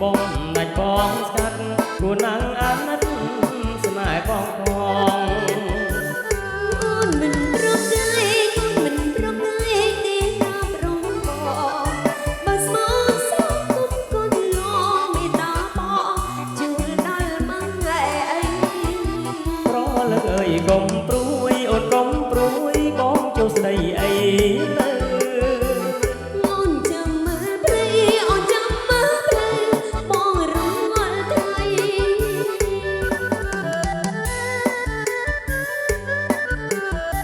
បងណាច់បងស្កាត់គួរណាំងអាណិតស្នេហ៍បងផងអូនមិនប្រកែកអូនមិនប្រកែកទេណាប្រងបងបើស្មោះសោកគុំកូនលងមេតាបងជួលដល់មកឯប្រលឹកអើយកុំព្រួយអូនកុំព្រួយបងចុះស្ដីអីលើអូនចាំមើលព្រៃអូនចាំមើលព្រៃបងរងល់ថ្ងៃ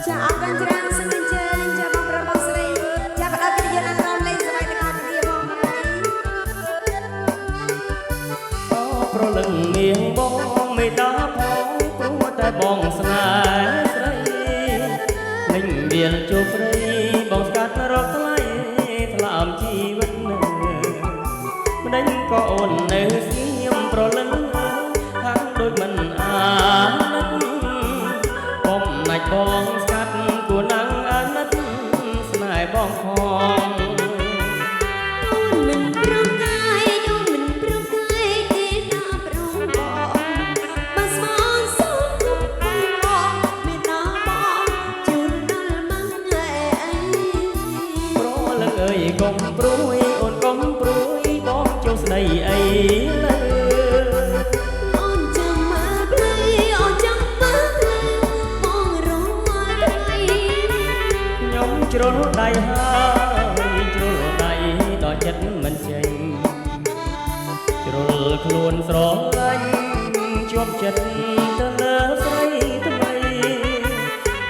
ចាអរគុណច្រើនសូមអញ្ជើញចាបងប្រុសបងស្រីចាបដិកិត្តិយសអន្តរលេងសប្បាយទាំងអស់គ្នាបងអូប្រលឹងនាងបងមេតាផងព្រោះតែបងស្នេហ៍ស្រីលេងវាលជួបព្រៃបងស្កាត់រកថ្លៃថ្លើមជីវិតនៅម្ដេចក៏អូននៅស្ងៀមប្រលឹងហាក់ដូចមិនអាណិតបងណាច់បងស្កាត់គួរណាំងអាណិតស្នេហ៍បងផងអូនមិនប្រកែកអូនមិនប្រកែកទេណាប្រងបងបើស្មោះសោកគុំកូនលងមេតាបងជួលដល់មកឯប្រលឹកអើយកុំព្រួយអូនកុំព្រួយបងចុះស្ដីអីលើអូនចាំមើលព្រៃអូនចាំមើលព្រៃបងរងល់ថ្ងៃខ្ញុំជ្រុលដៃហើយជ្រុលដៃដល់ចិត្តមិនចេញជ្រុលខ្លួនស្រឡាញ់ជាប់ចិត្តទៅលើស្រីថ្មី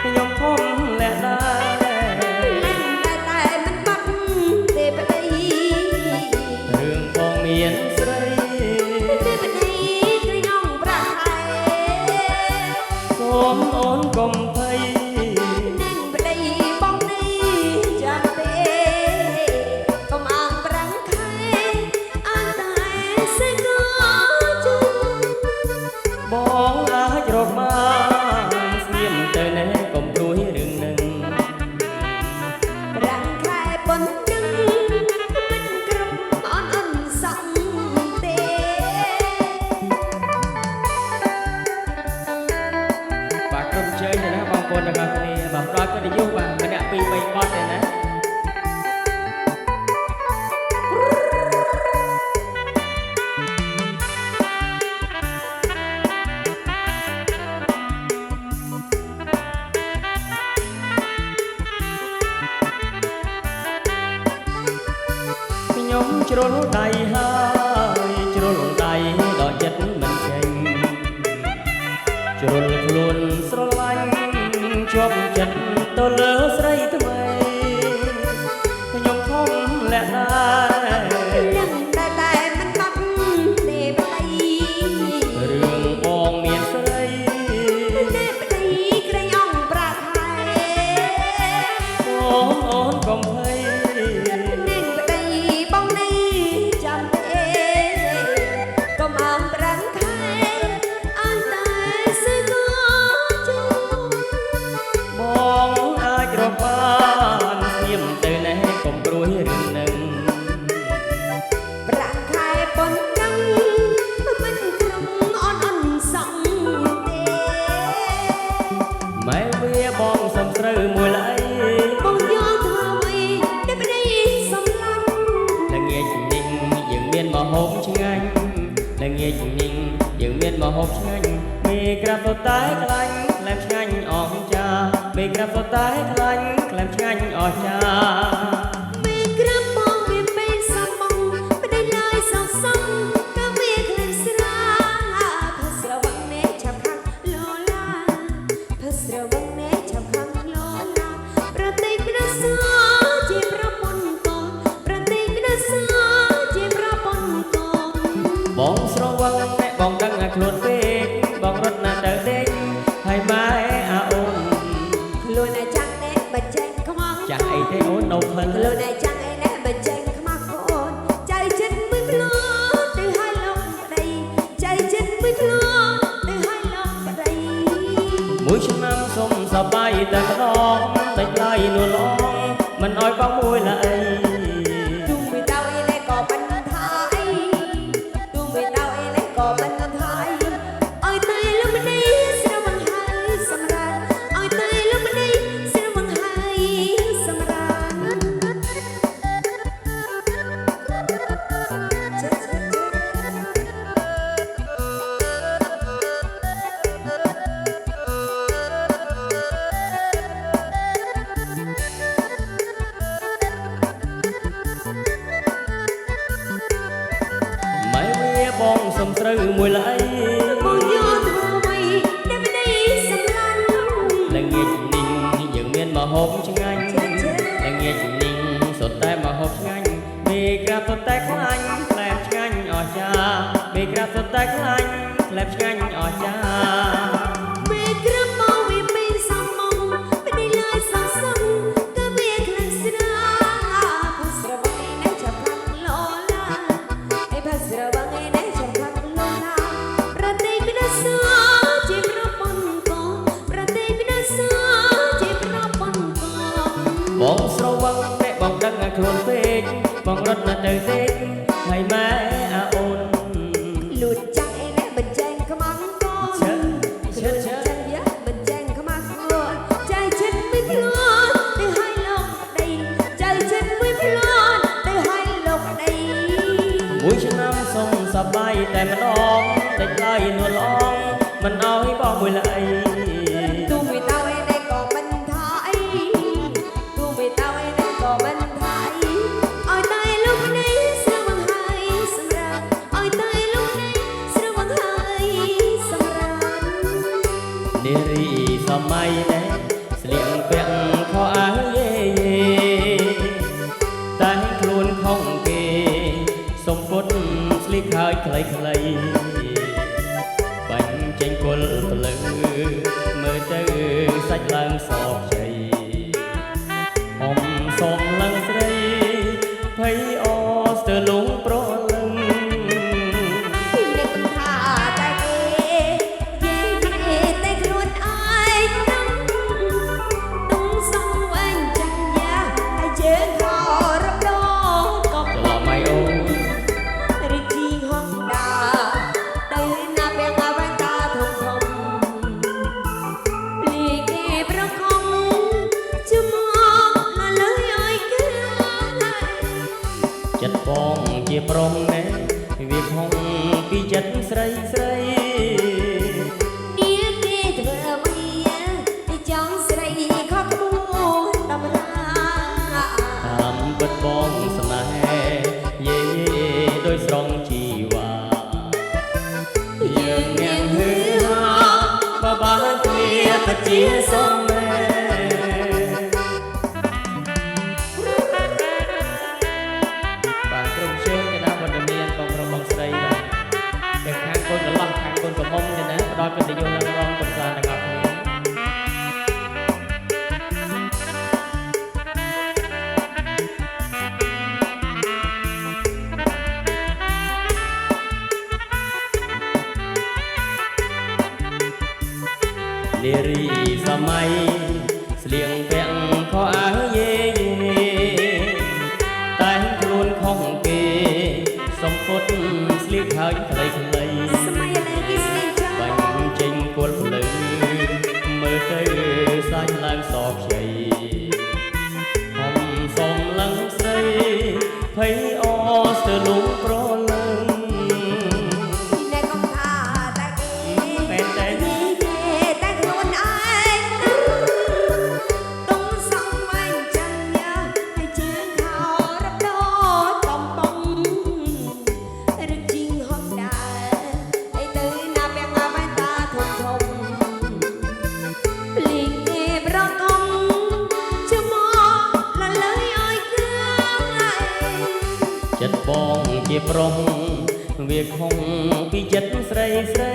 ខ្ញុំខំលះដែរតែមិនបាត់ទេប្តីរឿងបងមានស្រីទេប្តីក្រញងប្រាក់ឯសូមអូនកុំភ័យនឹងប្តីបងនេះចាំទេកុំអាងប្រាំងខែអើតែសេកោជុំបងអាចរកបានស្ងៀមទៅណែកុំព្រួយរឿងនឹងប្រាំងខែប៉ុណ្ណឹងមិនគ្រប់អនអនសក់ទេបាទក្រុមជើញទៅណាបងប្អូនទាំងអស់គ្នាបាទផ្ដល់កិត្តិយសបាទម្នាក់ពីរបីបត់ទេណាខ្ញុំជ្រុលដៃហើយជ្រុលដៃដល់ចិត្តមិនចេញជ្រុលខ្លួនស្រឡាញ់ជាប់ចិត្តទៅលើស្រីថ្មីខ្ញុំខំលះដែរនឹងតែមិនបាត់ទេប្តីរឿងបងមានស្រីទេប្តីក្រញងប្រាក់ខែអូនកុំភ័យនឹងប្តីបងនេះចាំទេកុំអាងប្រាំងខែអើតែសេកោជុំបងអាចរកបានស្ងៀមទៅណែកុំព្រួយរឿងនឹងប្រាំងខែប៉ុណ្ណឹងមិនក្រុមអនអនសក់ទេម៉ែវាបងសំស្រូវមួយឡៃបងយកធ្វើអ្វីតែប្តីសំឡាញ់ល្ងាចញញយើងមានមហូបឆ្ងាញ់ល្ងាចញញយើងមានមហូបឆ្ងាញ់មេក្រាបទៅតែខ្លាញ់ក្លែមឆ្ងាញ់អស់ចាមេក្រាបទៅតែខ្លាញ់ក្លែមឆ្ងាញ់អស់ចាមេក្រាបបងមានពេលសំបងប្តីឡើយសោកសំក៏វាក្លែងស្រាភស្រវឹងនេះចាំខាងលោឡាភស្រវឹងនេះចាំខាងលោឡាប្រតិក្រាសជាប្រពន្ធកូនប្រតិក្រាសជាប្រពន្ធកូនបងស្រវឹងតែបងដឹងឲ្យខ្លួនពេកបងរត់ណាស់ទៅដេកហើយម៉ែអាអូនខ្លួនឯចាំងនេះបច្ចេកខ្មងចាស់អីទេអូននៅផ្លិនខ្លួនឯចាំងឯនេះបច្ចេកខ្មងកូនចៅចិត្តមួយខ្លួនទៅឲ្យលោកប្តីចៅចិត្តមួយខ្លួនទៅឲ្យលោកប្តីមួយឆ្នាំសុំសប្បាយតែម្ដងតែដៃនួនអងមិនអោយបងមួយឡើយជុំពីដៅឯនេះក៏មិនថាអី សំស្រូវមួយឡៃ បងយកធ្វើអ្វីដែលមិនได้សម្លាញ់ ល្ងាចនេះយើងមានម្ហូបឆ្ងាញ់ល្ងាចនេះសុទ្ធតែម្ហូបឆ្ងាញ់មេក្រាបសុទ្ធតែខ្លាញ់ក្លែបឆ្ងាញ់អស្ចារ្យមេក្រាបសុទ្ធតែខ្លាញ់ក្លែបឆ្ងាញ់អស្ចារ្យ ពេលក្រឹបមកវាពេលសំងមិនได้ឡើយសងសឹកក៏វាខ្លាំងស្រាភស្រវងឯណែចាប់ខាងលោឡាឯភស្រវងឯណែចាប់ខាងលោឡាប្រទេសពីណាសជាប្រពន្ធកូនប្រទេសពីណាសជាប្រពន្ធកូន បងស្រវឹងតែបងដឹងខ្លួនពេកបងរត់នៅទៅទេហើយម៉ែអាអូន លួចចាក់ឯណែបញ្ចេញខ្មាំងកូន ឈិត ចាយ៉ាបញ្ចេញខ្មាំងកូនចៃចិត្តមិនខ្លួនទៅឲ្យលោកដីចៃចិត្តមិនខ្លួនទៅឲ្យលោកដី មួយឆ្នាំសុំសប្បាយតែម្ដងតែឆ្លើយនួនល្អងមិនអោយបងមួយឡៃ ទូមិនតើឯណែក៏មិនថាអីទូមិនតើឯណែក៏មិនថាអីឲ្យតែលោកដីស្រវឹងហើយសម្រាប់ឲ្យតែលោកដីស្រវឹងហើយសម្រាប់ នារីសម័យដែរស្លៀកពាក់ខោអាវយេតែខ្លួនខំគេសុំពុតស្លៀកហើយខ្លីៗបាញ់ចេញគល់ភ្លឺមើលទៅសាច់ឡើងសោកជ័យអមសុំឡើងស្រីភ័យអស្ទើរលងប្រលឹង ពីអ្នកកំថាតែគេនិយាយតែខ្លួនឯងនឹងសងវិញចាញ់យ៉ាតែយើងខរំដងក៏ ច្រឡំម៉ៃអូន រីជីហងដាទៅណាបែងអ្វីតាធំធំលីគេប្រខំជំមកលើឲ្យគេ ចិត្តបងជាប្រុងណែវាខំពីចិត្តស្រីស្រី នេះគេធ្វើអ្វីតែចង់ស្រីខកគួរតម្រា តាមពិតបងស្នេហ៍យេដោយស្រងជីវ៉ាយើងមានហឺហាបបានគ្នាពិតជាសមមែបាទក្រុមជើងទៅណាវត្តមានបងប្រុសបងស្រីបាទទាំងខាងកូនកន្លោះខាងកូនកំមុំទៅណាផ្ដល់កិត្តិយសដល់រងកំសាន្តទាំងអស់គ្នា នារីសម័យស្លៀកពាក់ខោអាវយេតែខ្លួនខំគេសំពត់ស្លៀកហើយខ្លីៗ សម័យនេះគេស្នេហ៍ចាស់ បាញ់ចេញគល់ភ្លឺមើលទៅសាច់ឡើងសខ្ចីហំសំឡើងស្រីភ័យអស្ទើរលងប្រលឹង ពីអ្នកកំថាតែគេ មែនទេ និយាយតែខ្លួនឯងទុំសងវិញចាញ់យ៉ាតែជើងខោរំដោកំបងរឹកជីងហងដាឲ្យទៅណាបែងអ្វីតាធំធំភ្លីកគេប្រកងជំមកលលើយឲ្យគ្រឿងឯង ចិត្តបងជាប្រុងវាខំពីចិត្តស្រីស្រី